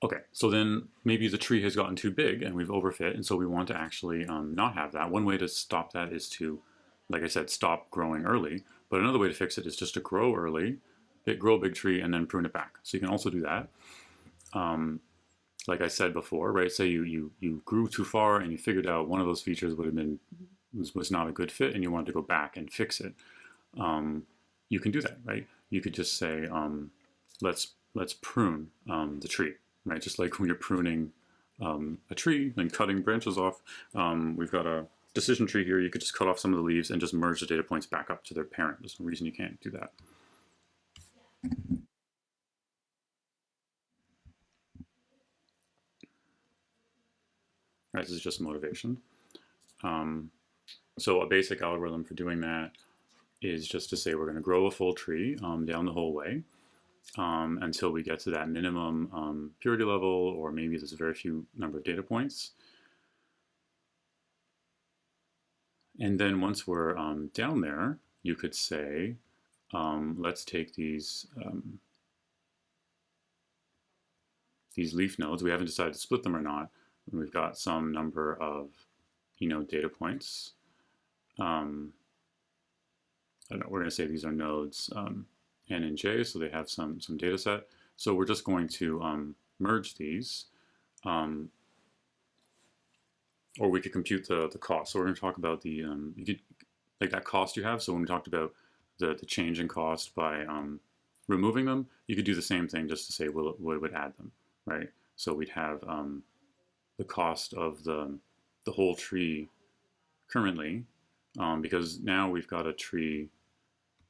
Okay, so then maybe the tree has gotten too big and we've overfit, and so we want to actually not have that. One way to stop that is to, like I said, stop growing early. But another way to fix it is just to grow early, grow a big tree, and then prune it back. So you can also do that. Like I said before, right? Say you grew too far and you figured out one of those features would have been was not a good fit, and you wanted to go back and fix it. You can do that, right? You could just say, let's prune the tree, right? Just like when you're pruning a tree and cutting branches off. We've got a decision tree here. You could just cut off some of the leaves and just merge the data points back up to their parent. There's no reason you can't do that. Right, this is just motivation. So a basic algorithm for doing that is just to say we're going to grow a full tree down the whole way until we get to that minimum purity level, or maybe there's a very few number of data points. And then once we're down there, you could say, let's take these leaf nodes. We haven't decided to split them or not. We've got some number of, data points. I don't know, we're going to say these are nodes N and J, so they have some data set. So we're just going to merge these, or we could compute the cost. So we're going to talk about the, you could, like that cost you have. So when we talked about the change in cost by removing them, you could do the same thing just to say what would add them, right? So we'd have the cost of the whole tree currently, because now we've got a tree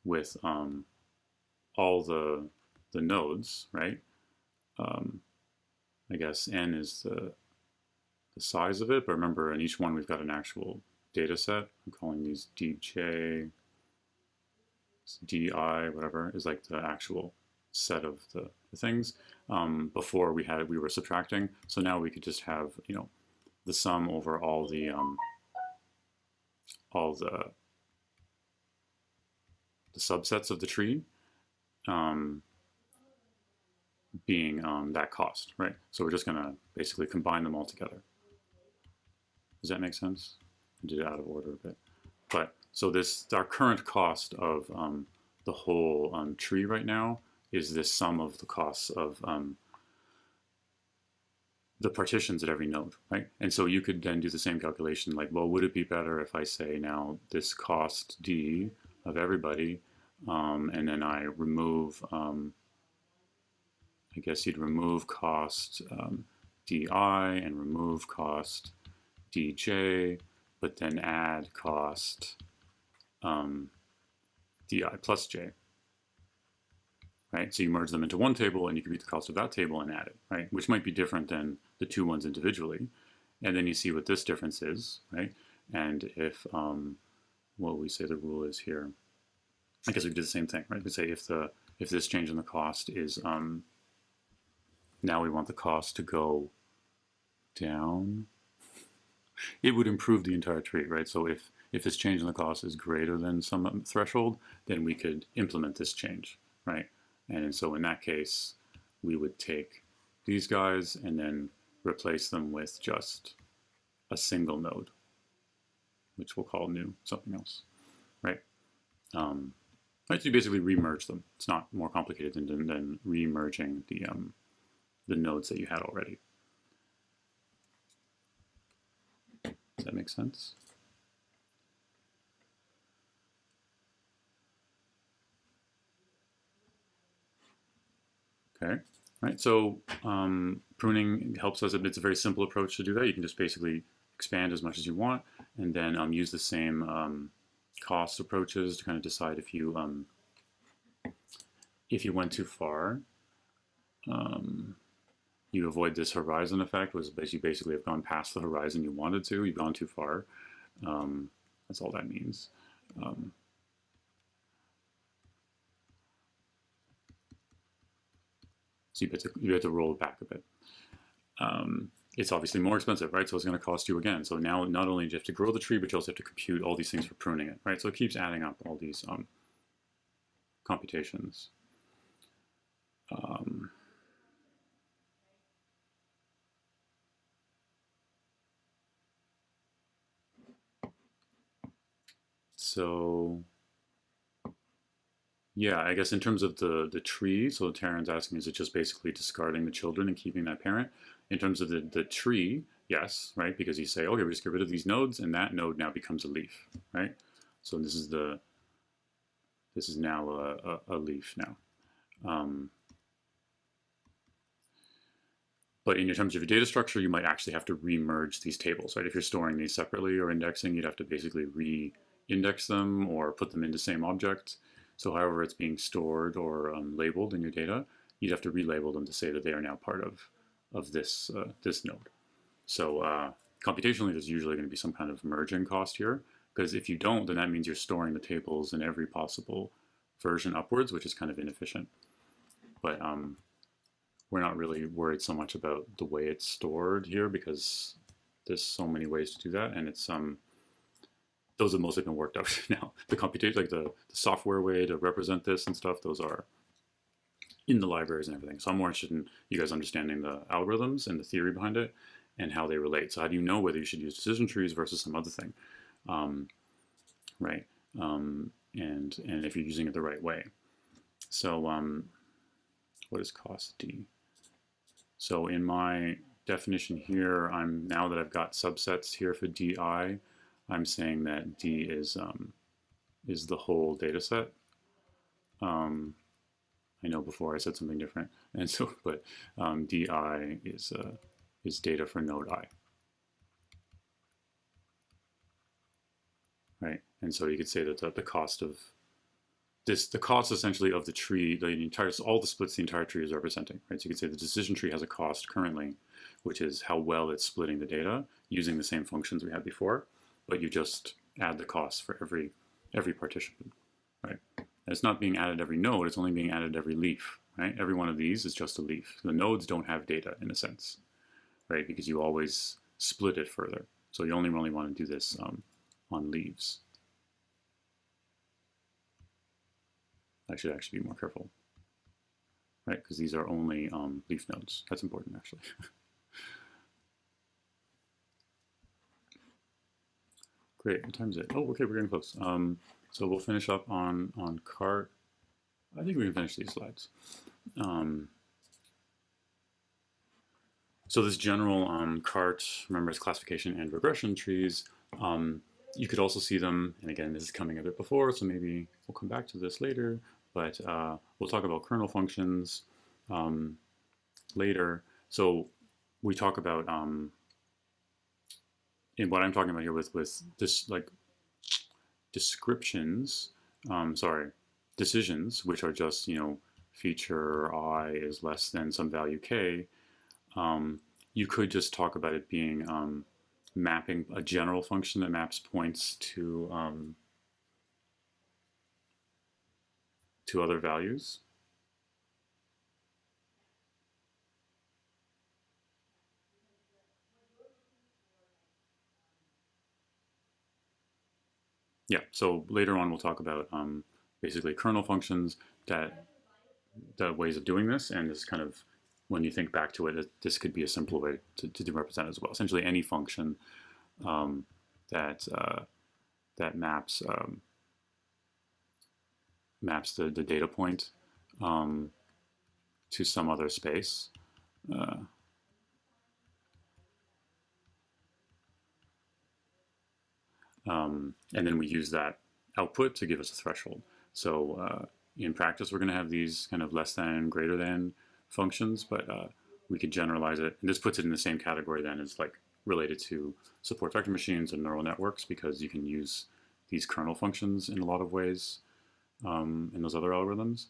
with all the nodes, right? I guess N is the size of it, but remember in each one we've got an actual data set. I'm calling these DJ, DI, whatever, is like the actual set of the things. Before we were subtracting, so now we could just have, the sum over all the subsets of the tree being that cost, right? So we're just going to basically combine them all together. Does that make sense? I did it out of order a bit. But so our current cost of the whole tree right now is this sum of the costs of the partitions at every node, right? And so you could then do the same calculation, like, well, would it be better if I say now this cost D of everybody, and then I remove, I guess you'd remove cost DI and remove cost DJ, but then add cost DI plus J, right? So you merge them into one table and you compute the cost of that table and add it, right? Which might be different than the two ones individually. And then you see what this difference is, right? And if, what we say the rule is here, I guess we do the same thing, right? We say if this change in the cost is, now we want the cost to go down, it would improve the entire tree, right? So if this change in the cost is greater than some threshold, then we could implement this change, right? And so in that case, we would take these guys and then replace them with just a single node, which we'll call new something else, right? Right, so you basically remerge them. It's not more complicated than remerging the nodes that you had already. Does that make sense? Okay, right, so pruning helps us. It's a very simple approach to do that. You can just basically expand as much as you want and then use the same cost approaches to kind of decide if you went too far. You avoid this horizon effect, was you basically have gone past the horizon you wanted to. You've gone too far. That's all that means. So you have to roll it back a bit. It's obviously more expensive, right? So it's going to cost you again. So now not only do you have to grow the tree, but you also have to compute all these things for pruning it, right? So it keeps adding up all these computations. So yeah, I guess in terms of the tree, so Taryn's asking, is it just basically discarding the children and keeping that parent? In terms of the tree, yes, right? Because you say, okay, we just get rid of these nodes, and that node now becomes a leaf, right? So this is now a leaf now. But in terms of your data structure, you might actually have to re-merge these tables, right? If you're storing these separately or indexing, you'd have to basically re-index them or put them into the same object. So however it's being stored or labeled in your data, you'd have to relabel them to say that they are now part of this this node. So computationally, there's usually going to be some kind of merging cost here, because if you don't, then that means you're storing the tables in every possible version upwards, which is kind of inefficient. But we're not really worried so much about the way it's stored here, because there's so many ways to do that, and it's those have mostly been worked out now. The computation, like the software way to represent this and stuff, those are in the libraries and everything. So I'm more interested in you guys understanding the algorithms and the theory behind it and how they relate. So how do you know whether you should use decision trees versus some other thing, right? And if you're using it the right way. So what is cost D? So in my definition here, now that I've got subsets here for DI, I'm saying that D is the whole data set. I know before I said something different, and so but DI is data for node I. Right, and so you could say that the cost of this, the cost essentially of the tree, the entire, all the splits the entire tree is representing, right? So you could say the decision tree has a cost currently, which is how well it's splitting the data using the same functions we had before, but you just add the cost for every partition, right? And it's not being added every node, it's only being added every leaf, right? Every one of these is just a leaf. The nodes don't have data in a sense, right? Because you always split it further. So you only really want to do this on leaves. I should actually be more careful, right? Because these are only leaf nodes. That's important, actually. Great, what time is it? Oh, okay, we're getting close. So we'll finish up on cart. I think we can finish these slides. So this general cart, remember, it's classification and regression trees. You could also see them, and again, this is coming a bit before, so maybe we'll come back to this later, but we'll talk about kernel functions later. So we talk about, in what I'm talking about here with this, like, descriptions, decisions, which are just, feature I is less than some value k, you could just talk about it being mapping a general function that maps points to other values. Yeah, so later on we'll talk about basically kernel functions, the ways of doing this, and this kind of, when you think back to it, this could be a simpler way to represent as well. Essentially any function that maps the data point to some other space. And then we use that output to give us a threshold. So in practice, we're going to have these kind of less than, greater than functions, but we could generalize it. And this puts it in the same category then as like related to support vector machines and neural networks, because you can use these kernel functions in a lot of ways in those other algorithms.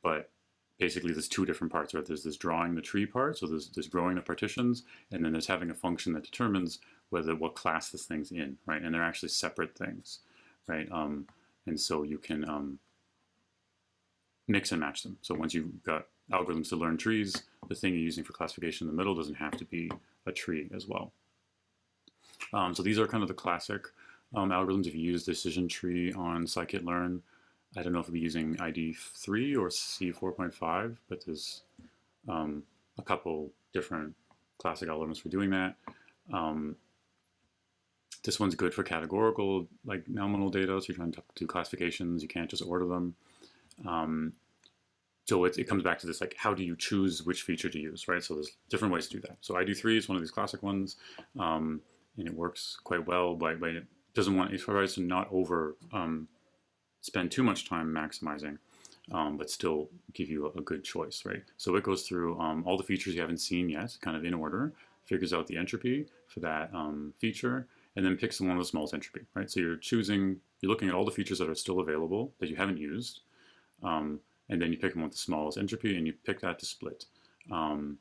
But basically there's two different parts, right? There's this drawing the tree part, so there's growing the partitions, and then there's having a function that determines what class this thing's in, right? And they're actually separate things, right? And so you can mix and match them. So once you've got algorithms to learn trees, the thing you're using for classification in the middle doesn't have to be a tree as well. So these are kind of the classic algorithms. If you use decision tree on scikit-learn, I don't know if we'll be using ID 3 or C4.5, but there's a couple different classic algorithms for doing that. This one's good for categorical, like nominal data. So you're trying to do classifications. You can't just order them. So it comes back to this, like, how do you choose which feature to use, right? So there's different ways to do that. So ID3 is one of these classic ones, and it works quite well, but it doesn't want, it tries to not over spend too much time maximizing, but still give you a good choice, right? So it goes through all the features you haven't seen yet, kind of in order, figures out the entropy for that feature, and then picks the one with the smallest entropy, right? So you're looking at all the features that are still available that you haven't used, and then you pick them with the smallest entropy, and you pick that to split. And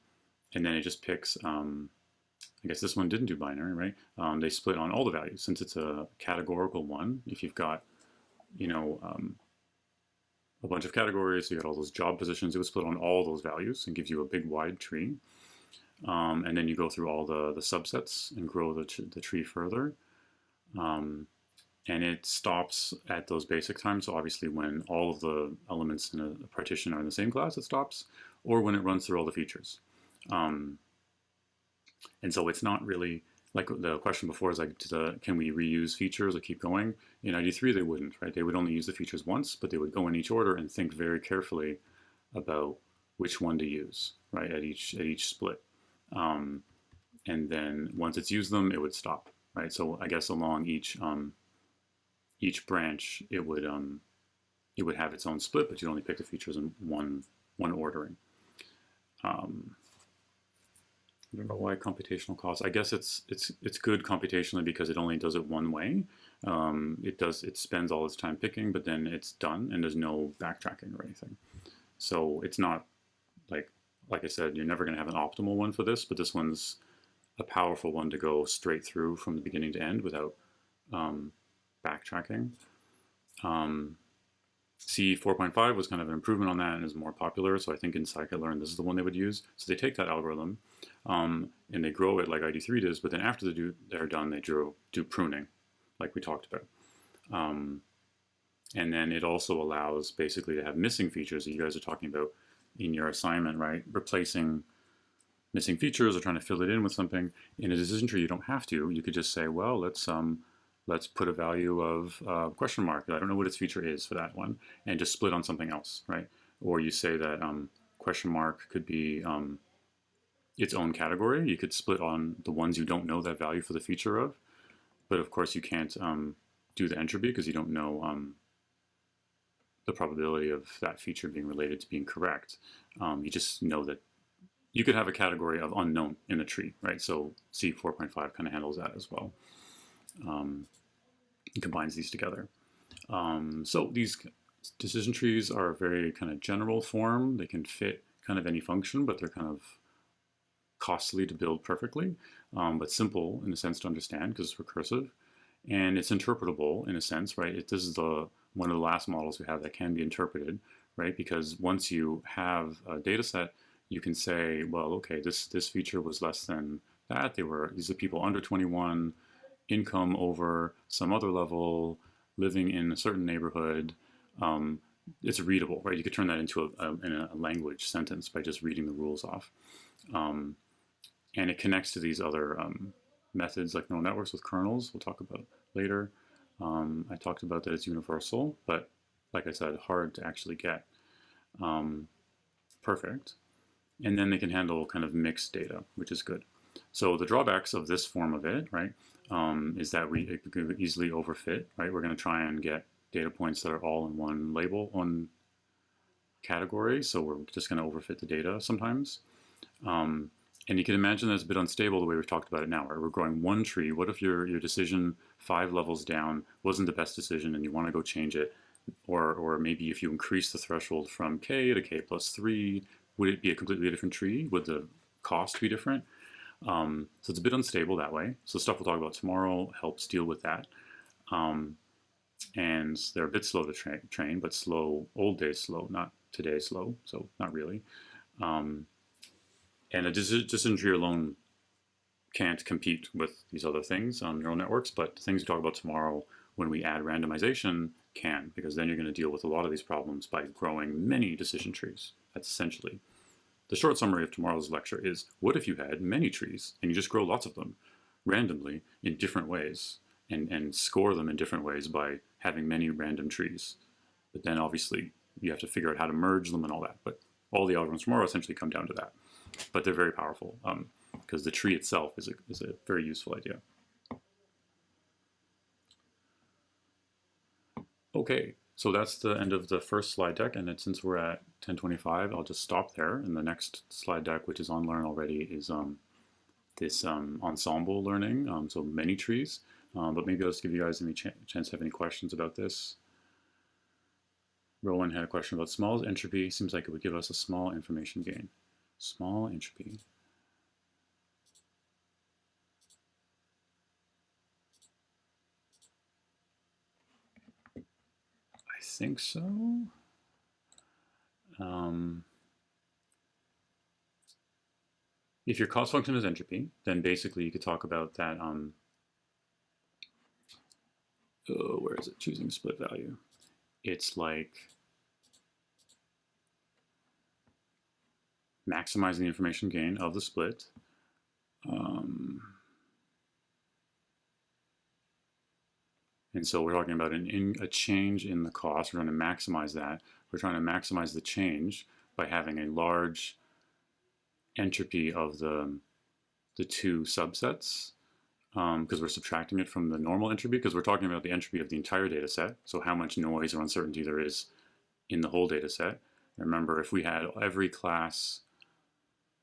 then it just picks, I guess this one didn't do binary, right? They split on all the values. Since it's a categorical one, if you've got, a bunch of categories, so you got all those job positions, it would split on all those values and gives you a big wide tree. And then you go through all the subsets and grow the tree further. And it stops at those basic times. So obviously when all of the elements in a partition are in the same class, it stops, or when it runs through all the features. And so it's not really, like the question before is like, can we reuse features or keep going? In ID3, they wouldn't, right? They would only use the features once, but they would go in each order and think very carefully about which one to use, right, at each split. And then once it's used them, it would stop, right? So I guess along each branch, it would have its own split, but you'd only pick the features in one ordering. I don't know why computational cost. I guess it's good computationally because it only does it one way. It spends all its time picking, but then it's done and there's no backtracking or anything. So it's not like I said, you're never going to have an optimal one for this, but this one's a powerful one to go straight through from the beginning to end without backtracking. C 4.5 was kind of an improvement on that and is more popular. So I think in scikit-learn, this is the one they would use. So they take that algorithm and they grow it like ID3 does, but then after they're done, they do pruning, like we talked about. And then it also allows basically to have missing features that you guys are talking about in your assignment, right? Replacing missing features or trying to fill it in with something. In a decision tree, you don't have to. You could just say, well, let's put a value of question mark. I don't know what its feature is for that one, and just split on something else, right? Or you say that question mark could be its own category. You could split on the ones you don't know that value for the feature of, but of course you can't do the entropy because you don't know the probability of that feature being related to being correct. You just know that you could have a category of unknown in the tree, right? So C 4.5 kind of handles that as well. It combines these together. So these decision trees are a very kind of general form. They can fit kind of any function, but they're kind of costly to build perfectly, but simple in a sense to understand because it's recursive. And it's interpretable in a sense, right? This is one of the last models we have that can be interpreted, right? Because once you have a data set, you can say, well, okay, this feature was less than that. These are people under 21, income over some other level, living in a certain neighborhood. It's readable, right? You could turn that into a language sentence by just reading the rules off. And it connects to these other methods like neural networks with kernels we'll talk about later. I talked about that it's universal, but like I said, hard to actually get perfect. And then they can handle kind of mixed data, which is good. So the drawbacks of this form of it, right, is that it could easily overfit, right? We're going to try and get data points that are all in one label, one category, so we're just going to overfit the data sometimes. And you can imagine that it's a bit unstable the way we've talked about it now, right? We're growing one tree. What if your decision 5 levels down wasn't the best decision and you want to go change it? Or maybe if you increase the threshold from k to k plus 3, would it be a completely different tree? Would the cost be different? So it's a bit unstable that way. So stuff we'll talk about tomorrow helps deal with that. And they're a bit slow to train, but slow, old days slow, not today slow, so not really. And a decision tree alone can't compete with these other things on neural networks, but the things we talk about tomorrow when we add randomization can, because then you're going to deal with a lot of these problems by growing many decision trees. That's essentially the short summary of tomorrow's lecture is, what if you had many trees and you just grow lots of them randomly in different ways? and score them in different ways by having many random trees. But then obviously you have to figure out how to merge them and all that. But all the algorithms from R essentially come down to that. But they're very powerful because the tree itself is a very useful idea. Okay, so that's the end of the first slide deck, and then since we're at 10:25, I'll just stop there. And the next slide deck, which is on Learn already, is this ensemble learning, so many trees. But maybe I'll just give you guys any chance to have any questions about this. Rowan had a question about small entropy. Seems like it would give us a small information gain. Small entropy. I think so. If your cost function is entropy, then basically you could talk about that. Where is it? Choosing split value. It's like maximizing the information gain of the split. And so we're talking about a change in the cost. We're trying to maximize that. We're trying to maximize the change by having a large entropy of the two subsets, because we're subtracting it from the normal entropy, because we're talking about the entropy of the entire data set, so how much noise or uncertainty there is in the whole data set. Remember, if we had every class,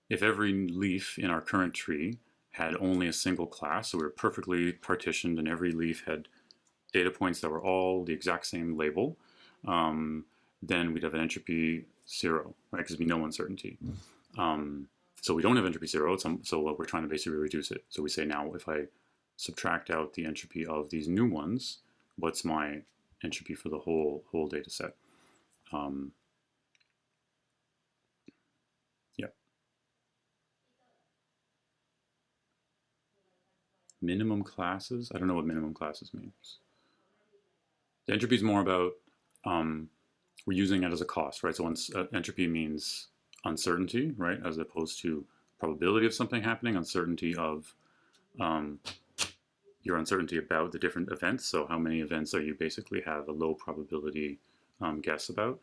if every leaf in our current tree had only a single class, so we were perfectly partitioned and every leaf had data points that were all the exact same label, then we'd have an entropy 0, right? Because there'd be no uncertainty. So we don't have entropy 0, so what we're trying to basically reduce it. So we say now, if I subtract out the entropy of these new ones, what's my entropy for the whole data set? Yeah. Minimum classes? I don't know what minimum classes means. The entropy is more about we're using it as a cost, right? So entropy means uncertainty, right, as opposed to probability of something happening, uncertainty of your uncertainty about the different events. So how many events are you basically have a low probability guess about.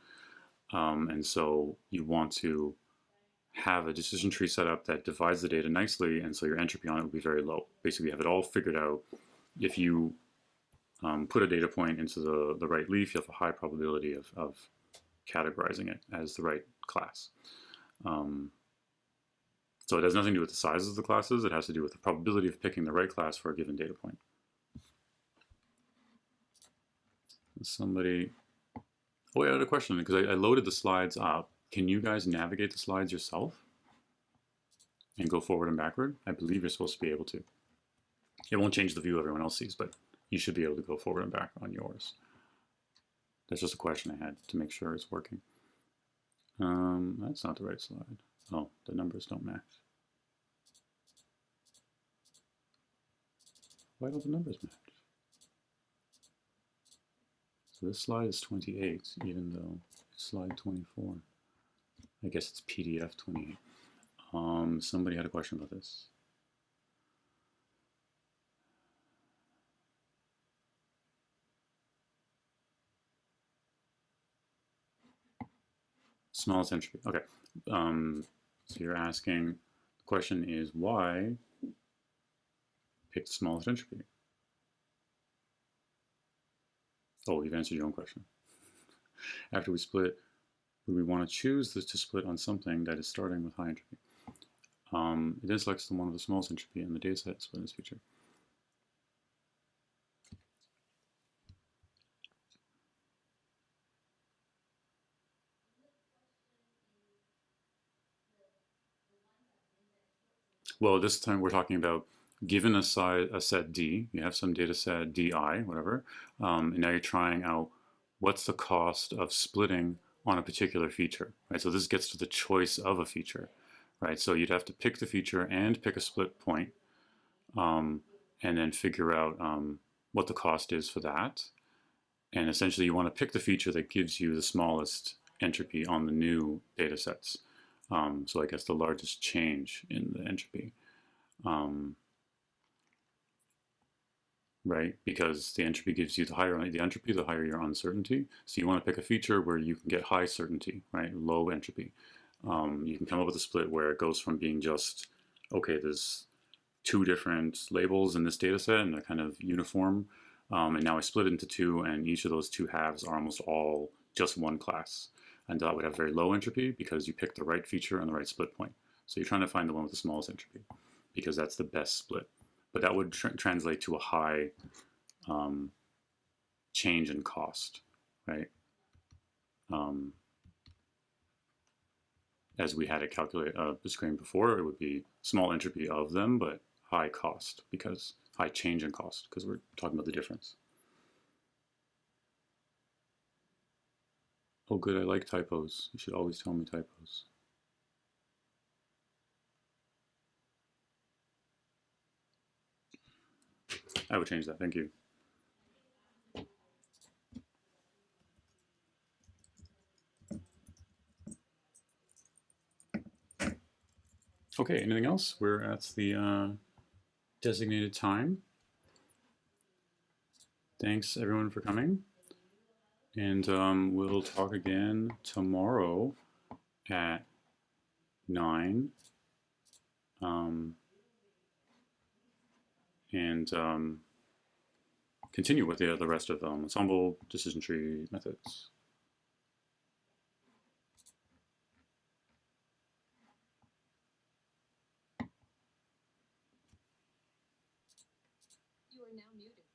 And so you want to have a decision tree set up that divides the data nicely, and so your entropy on it will be very low. Basically, you have it all figured out. If you put a data point into the right leaf, you have a high probability of categorizing it as the right class. So it has nothing to do with the sizes of the classes. It has to do with the probability of picking the right class for a given data point. Somebody, oh, I had a question because I loaded the slides up. Can you guys navigate the slides yourself and go forward and backward? I believe you're supposed to be able to. It won't change the view everyone else sees, but you should be able to go forward and back on yours. That's just a question I had to make sure it's working. That's not the right slide. Oh, the numbers don't match. Why don't the numbers match? So this slide is 28, even though it's slide 24. I guess it's PDF 28. Somebody had a question about this. Smallest entropy. Okay. So you're asking, the question is why pick the smallest entropy? Oh, you've answered your own question. After we split, would we want to choose to split on something that is starting with high entropy? It then selects the one with the smallest entropy in the dataset split in this feature. Well, this time we're talking about given a set D, you have some data set Di, whatever, and now you're trying out what's the cost of splitting on a particular feature, right? So this gets to the choice of a feature, right? So you'd have to pick the feature and pick a split point, and then figure out what the cost is for that. And essentially you want to pick the feature that gives you the smallest entropy on the new data sets. So I guess the largest change in the entropy. right? Because the entropy gives you the higher the entropy, the higher your uncertainty. So you want to pick a feature where you can get high certainty, right? Low entropy. You can come up with a split where it goes from being just, okay, there's two different labels in this data set and they're kind of uniform. And now I split it into two, and each of those two halves are almost all just one class. And that would have very low entropy because you picked the right feature and the right split point. So you're trying to find the one with the smallest entropy because that's the best split. But that would translate to a high um, change in cost, right? Um, as we had it calculate the screen before, it would be small entropy of them, but high cost because high change in cost because we're talking about the difference. Oh, good. I like typos. You should always tell me typos. I would change that. Thank you. Okay, anything else? We're at the designated time. Thanks everyone for coming. And we'll talk again tomorrow at 9. And continue with the rest of ensemble decision tree methods. You are now muted.